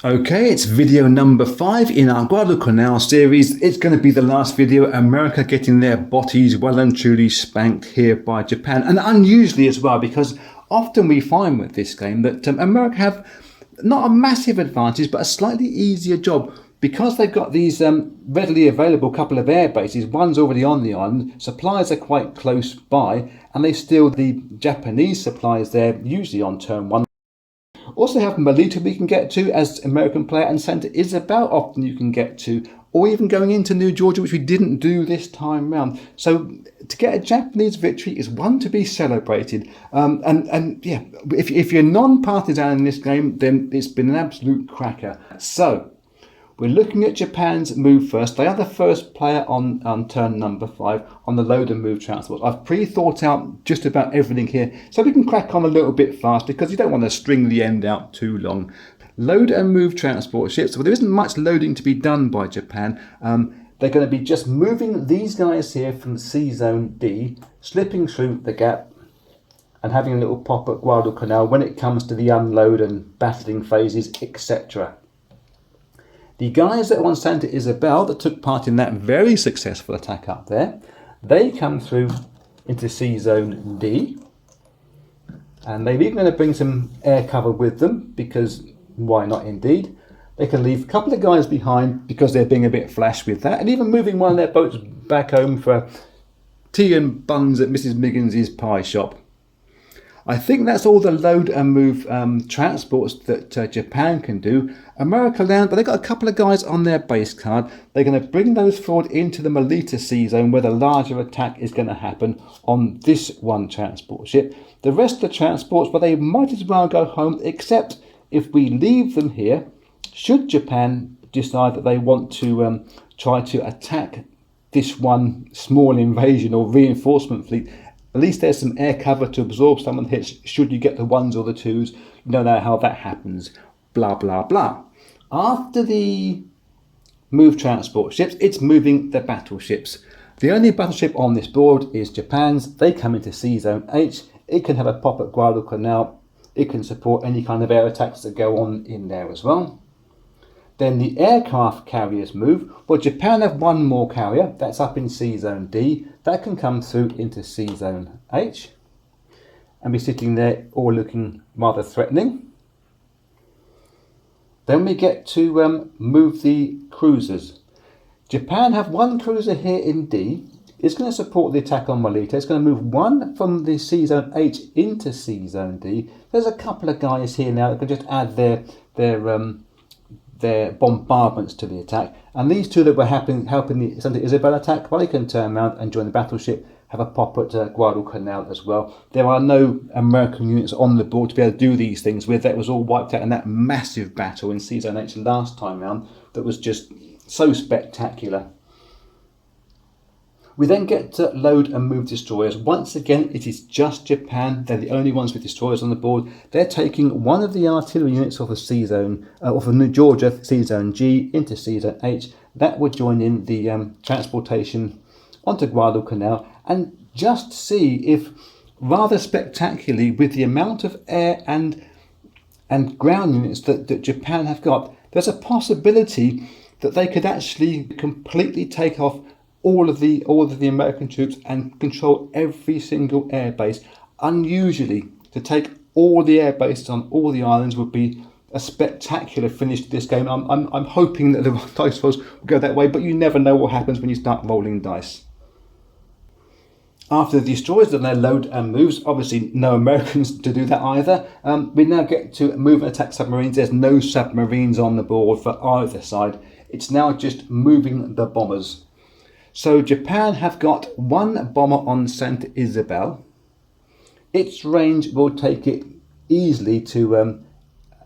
Okay, it's video number 5 in our Guadalcanal series. It's going to be the last video. America getting their botties well and truly spanked here by Japan. And unusually as well, because often we find with this game that America have not a massive advantage, but a slightly easier job. Because they've got these readily available couple of air bases, one's already on the island, supplies are quite close by, and they steal the Japanese supplies there, usually on turn 1. Also have Melita we can get to as American player, and Santa Isabel often you can get to, or even going into New Georgia, which we didn't do this time round. So to get a Japanese victory is one to be celebrated. And yeah, if you're non-partisan in this game, then it's been an absolute cracker. So we're looking at Japan's move first. They are the first player on turn number 5 on the load and move transport. I've pre-thought out just about everything here, so we can crack on a little bit fast because you don't want to string the end out too long. Load and move transport ships. Well, there isn't much loading to be done by Japan. They're going to be just moving these guys here from C Zone D, slipping through the gap and having a little pop at Guadalcanal when it comes to the unload and battling phases, etc. The guys that were on Santa Isabel that took part in that very successful attack up there, they come through into C Zone D, and they're even going to bring some air cover with them because why not indeed. They can leave a couple of guys behind because they're being a bit flash with that, and even moving one of their boats back home for tea and buns at Mrs. Miggins's pie shop. I think that's all the load and move transports that Japan can do. America land, but they've got a couple of guys on their base card. They're going to bring those forward into the Melita Sea Zone where the larger attack is going to happen on this one transport ship. The rest of the transports, well, they might as well go home, except if we leave them here, should Japan decide that they want to try to attack this one small invasion or reinforcement fleet. At least there's some air cover to absorb some of the hits should you get the 1s or the 2s. You don't know how that happens. Blah, blah, blah. After the move transport ships, it's moving the battleships. The only battleship on this board is Japan's. They come into C Zone H. It can have a pop at Guadalcanal. It can support any kind of air attacks that go on in there as well. Then the aircraft carriers move. Well, Japan have one more carrier. That's up in C Zone D. That can come through into C Zone H and be sitting there all looking rather threatening. Then we get to move the cruisers. Japan have one cruiser here in D. It's going to support the attack on Melita. It's going to move one from the C Zone H into C Zone D. There's a couple of guys here now that can just add their bombardments to the attack, and these two that were helping the Santa Isabel attack, well, they can turn around and join the battleship, have a pop at Guadalcanal as well. There are no American units on the board to be able to do these things with. That was all wiped out in that massive battle in C Zone H last time round that was just so spectacular. We then get to load and move destroyers. Once again, it is just Japan. They're the only ones with destroyers on the board. They're taking one of the artillery units off of C Zone, off of New Georgia, C Zone G, into C Zone H. That would join in the transportation onto Guadalcanal, and just see if, rather spectacularly, with the amount of air and ground units that Japan have got, there's a possibility that they could actually completely take off all of the American troops and control every single air base. Unusually, to take all the air bases on all the islands would be a spectacular finish to this game. I'm hoping that the dice rolls will go that way, but you never know what happens when you start rolling dice. After the destroyers and their load and moves, obviously no Americans to do that either. We now get to move and attack submarines. There's no submarines on the board for either side. It's now just moving the bombers. So Japan have got one bomber on Santa Isabel. Its range will take it easily to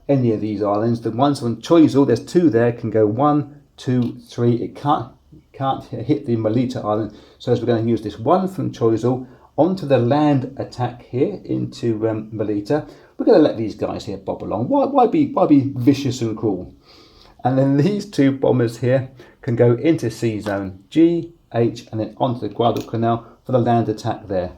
any of these islands. The ones on Choiseul, there's 2 there, can go 1, 2, 3. It can't hit the Melita Island. So as we're going to use this one from Choiseul onto the land attack here into Melita, we're going to let these guys here bob along. Why be vicious and cruel? And then these 2 bombers here can go into C Zone G, H, and then onto the Guadalcanal for the land attack there.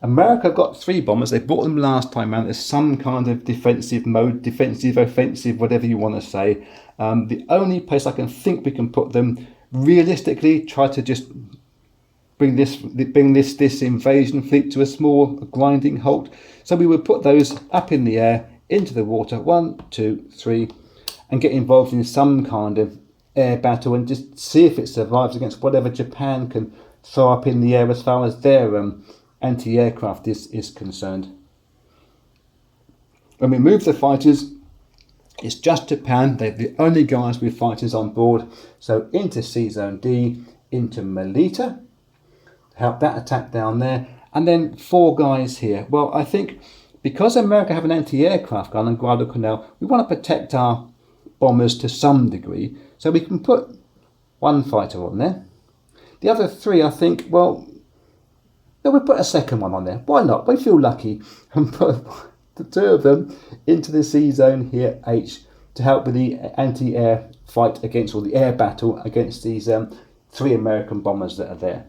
America got 3 bombers. They brought them last time around. There's some kind of defensive mode, defensive, offensive, whatever you want to say. The only place I can think we can put them, realistically, try to just bring this invasion fleet to a small grinding halt. So we would put those up in the air, into the water, 1, 2, 3, and get involved in some kind of air battle and just see if it survives against whatever Japan can throw up in the air as far as their anti-aircraft is concerned. When we move the fighters, it's just Japan. They're the only guys with fighters on board. So into Sea Zone D, into Melita, help that attack down there, and then 4 guys here. Well, I think because America have an anti-aircraft gun on Guadalcanal, we want to protect our bombers to some degree, so we can put 1 fighter on there. The other 3, I think, well, we'll put a second one on there. Why not? We feel lucky, and put the 2 of them into the sea zone here, H, to help with the anti-air fight against, or the air battle against these 3 American bombers that are there.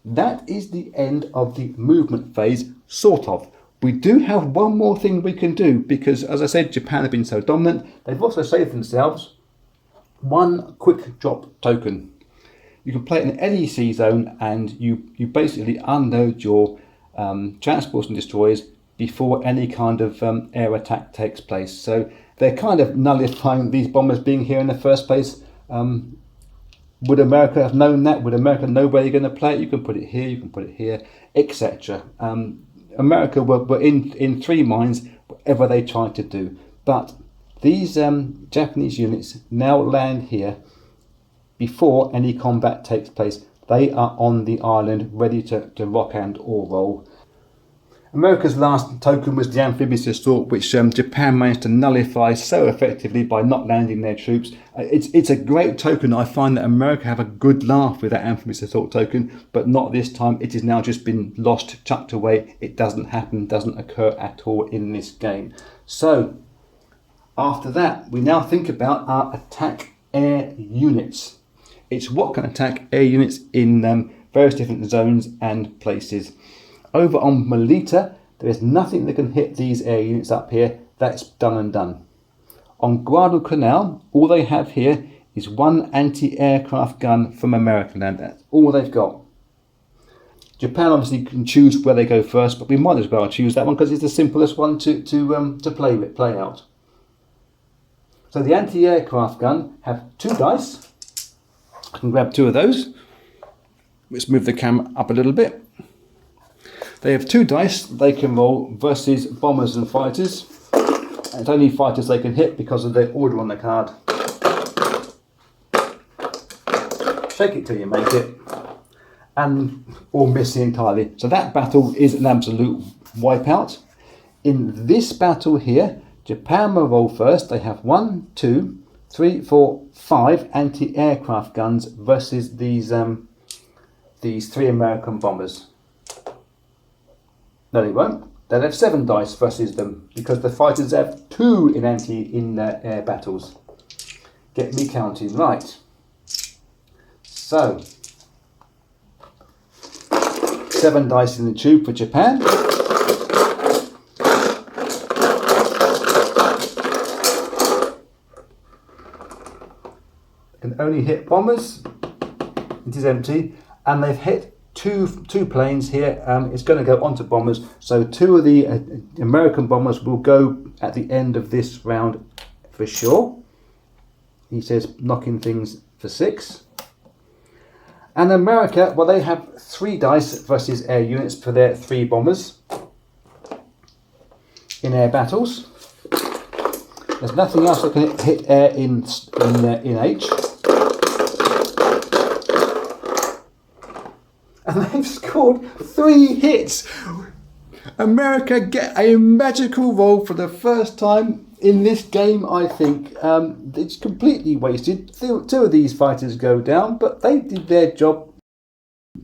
That is the end of the movement phase, sort of. We do have one more thing we can do, because, as I said, Japan have been so dominant. They've also saved themselves 1 quick drop token. You can play it in any sea zone, and you basically unload your transports and destroyers before any kind of air attack takes place. So they're kind of nullifying these bombers being here in the first place. Would America have known that? Would America know where you're going to play it? You can put it here, you can put it here, etc. America were in 3 minds whatever they tried to do. But these Japanese units now land here before any combat takes place. They are on the island, ready to rock and or roll. America's last token was the amphibious assault, which Japan managed to nullify so effectively by not landing their troops. It's a great token. I find that America have a good laugh with that amphibious assault token, but not this time. It has now just been lost, chucked away. It doesn't happen, doesn't occur at all in this game. So after that, we now think about our attack air units. It's what can attack air units in various different zones and places. Over on Melita, there is nothing that can hit these air units up here. That's done and done. On Guadalcanal, all they have here is 1 anti-aircraft gun from American land. That's all they've got. Japan obviously can choose where they go first, but we might as well choose that one because it's the simplest one to play out. So the anti-aircraft gun have 2 dice. I can grab 2 of those. Let's move the camera up a little bit. They have 2 dice they can roll versus bombers and fighters. And it's only fighters they can hit because of their order on the card. Shake it till you make it, or miss it entirely. So that battle is an absolute wipeout. In this battle here, Japan will roll first. They have 1, 2, 3, 4, 5 anti-aircraft guns versus these 3 American bombers. No, they won't. They'll have 7 dice versus them because the fighters have 2 in air battles. Get me counting right. So 7 dice in the tube for Japan. Can only hit bombers. It is empty, and they've hit two planes here. It's going to go onto bombers, so 2 of the American bombers will go at the end of this round for sure. He says knocking things for 6. And America, well, they have 3 dice versus air units for their 3 bombers in air battles. There's nothing else that can hit air in H. And they've scored 3 hits. America get a magical roll for the first time in this game, I think. It's completely wasted. 2 of these fighters go down, but they did their job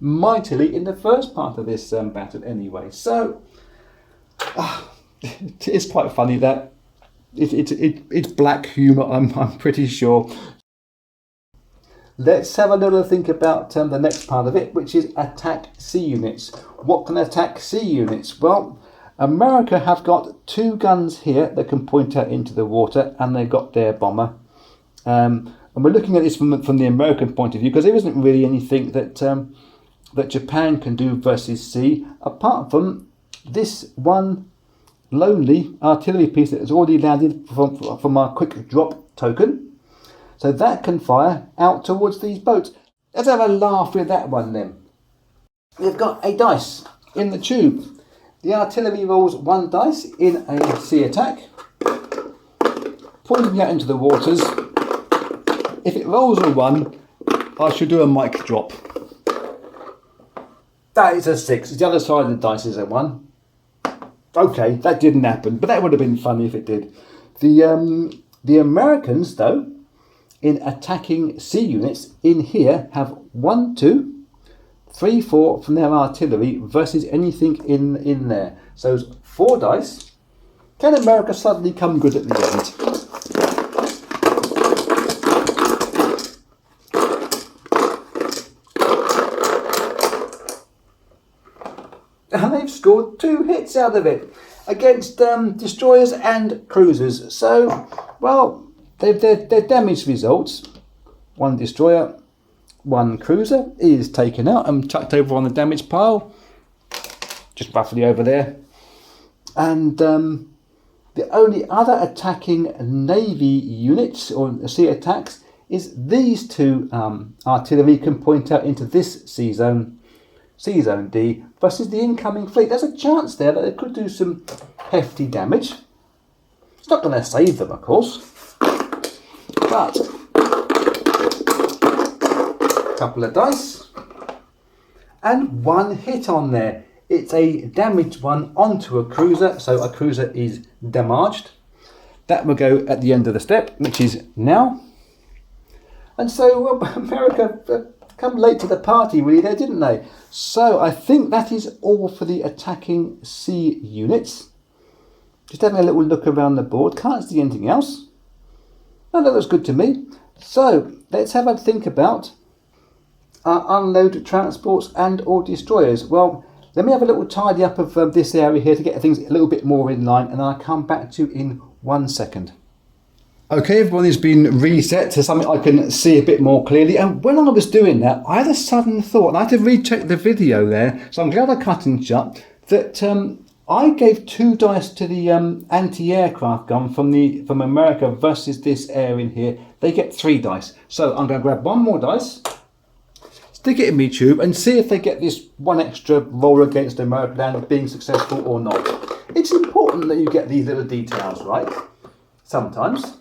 mightily in the first part of this battle anyway. So, it's quite funny that it's black humour, I'm pretty sure. let's have a little think about the next part of it, which is attack sea units. What can attack sea units? Well, America have got 2 guns here that can point out into the water, and they've got their bomber. And we're looking at this from the American point of view, because there isn't really anything that that Japan can do versus sea, apart from this one lonely artillery piece that has already landed from our quick drop token. So that can fire out towards these boats. Let's have a laugh with that one then. We've got a dice in the tube. The artillery rolls 1 dice in a sea attack, pointing out into the waters. If it rolls a 1, I should do a mic drop. That is a 6. The other side of the dice is a 1. Okay, that didn't happen, but that would have been funny if it did. The Americans, though, in attacking sea units in here have 1, 2, 3, 4 from their artillery versus anything in there. So it's 4 dice. Can America suddenly come good at the end? And they've scored 2 hits out of it against destroyers and cruisers. So, well, their damage results: 1 destroyer, 1 cruiser is taken out and chucked over on the damage pile, just roughly over there. And the only other attacking navy units or sea attacks is these 2 artillery can point out into this sea zone D, versus the incoming fleet. There's a chance there that it could do some hefty damage. It's not going to save them, of course, but a couple of dice and 1 hit on there. It's a damaged one onto a cruiser, so a cruiser is damaged. That will go at the end of the step, which is now. And so, well, America come late to the party really there, didn't they? So I think that is all for the attacking sea units. Just having a little look around the board, can't see anything else. No, that looks good to me. So let's have a think about our unload transports and or destroyers. Well, let me have a little tidy up of this area here to get things a little bit more in line, and I'll come back to you in 1 second. Okay, everyone has been reset to something I can see a bit more clearly. And when I was doing that, I had a sudden thought, and I had to recheck the video there, so I'm glad I cut and shut, that I gave 2 dice to the anti-aircraft gun from America versus this air in here. They get 3 dice. So I'm going to grab 1 more dice, stick it in my tube, and see if they get this 1 extra roll against America land being successful or not. It's important that you get these little details right, sometimes.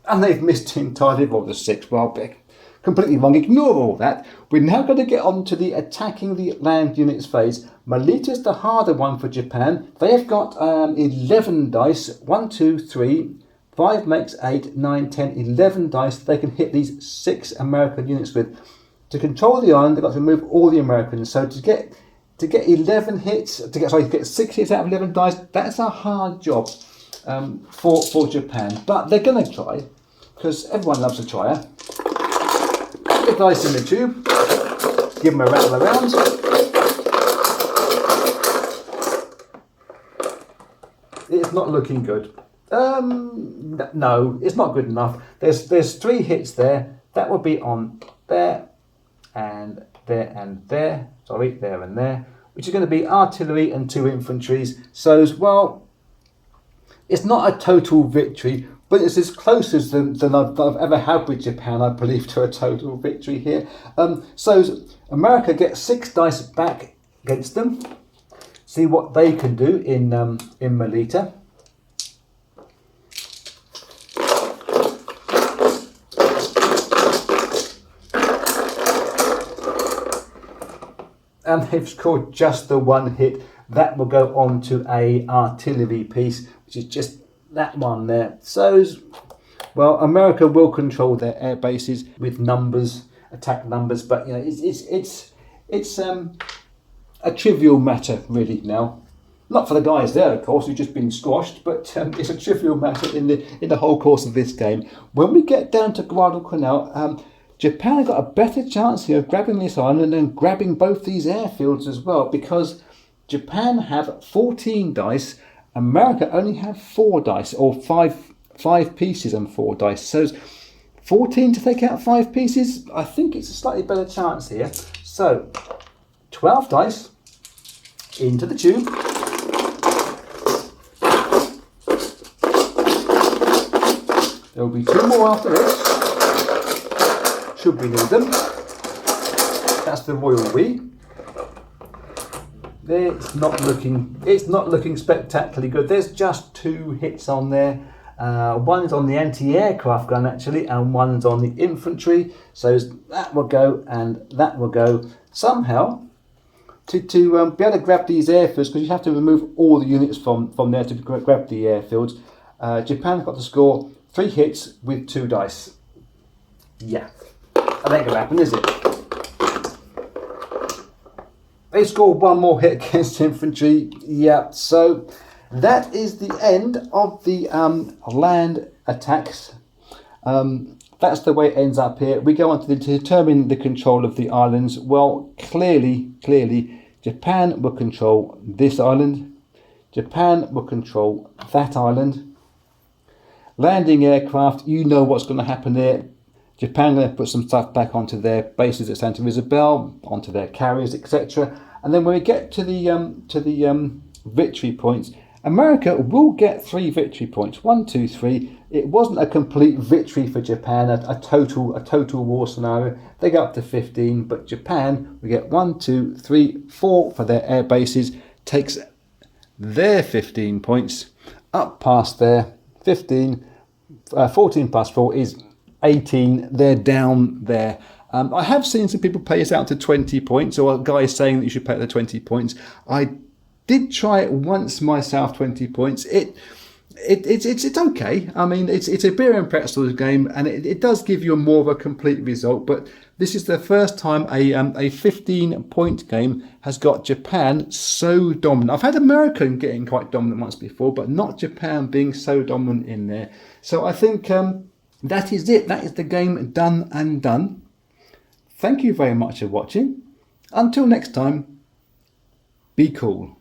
And they've missed entirely. Rolled a 6. Well, completely wrong. Ignore all that. We're now going to get on to the attacking the land units phase. Melita's the harder one for Japan. They have got 11 dice. 1, 2, 3, 5 makes 8, 9, 10, 11 dice they can hit these 6 American units with. To control the island, they've got to remove all the Americans. So to get 11 hits, to get 6 hits out of 11 dice, that's a hard job for Japan. But they're going to try, because everyone loves a tryer. Put the dice in the tube, give them a rattle around. It's not looking good. No, it's not good enough. There's 3 hits there. That would be on there and there and there. Sorry, there and there. Which is going to be artillery and 2 infantries. So, well, it's not a total victory, but it's as close as than I've ever had with Japan, I believe, to a total victory here. So America gets 6 dice back against them. See what they can do in Melita. And they've scored just the 1 hit. That will go on to a artillery piece, which is just that one there. So, well, America will control their air bases with numbers, attack numbers, but you know, it's a trivial matter really now. Not for the guys there, of course, who've just been squashed, but it's a trivial matter in the whole course of this game. When we get down to Guadalcanal, Japan have got a better chance here of grabbing this island and grabbing both these airfields as well, because Japan have 14 dice, America only have 4 dice, or five pieces and 4 dice. So 14 to take out 5 pieces, I think it's a slightly better chance here. So 12 dice into the tube. There will be 2 more after this. Should we need them. That's the royal we. It's not looking spectacularly good. There's just 2 hits on there. One's on the anti-aircraft gun actually, and one's on the infantry. So that will go and that will go. Somehow, to be able to grab these airfields, because you have to remove all the units from there to grab the airfields. Japan's got to score 3 hits with 2 dice. Yeah. That ain't gonna happen, is it? They scored 1 more hit against infantry. Yeah, so that is the end of the land attacks. That's the way it ends up here. We go on to determine the control of the islands. Well, clearly, Japan will control this island. Japan will control that island. Landing aircraft, you know what's going to happen there. Japan going to put some stuff back onto their bases at Santa Isabel, onto their carriers, etc. And then when we get to the victory points, America will get 3 victory points. 1, 2, 3. It wasn't a complete victory for Japan, a total war scenario. They got up to 15, but Japan, we get 1, 2, 3, 4 for their air bases. Takes their 15 points up past their 15. 14 plus 4 is 18. They're down there. I have seen some people pay us out to 20 points, or a guy saying that you should pay out the 20 points. I did try it once myself, 20 points. It's okay. I mean, it's a beer and pretzels game, and it does give you more of a complete result. But this is the first time a 15-point game has got Japan so dominant. I've had America getting quite dominant once before, but not Japan being so dominant in there. So I think that is it. That is the game done and done. Thank you very much for watching. Until next time, be cool.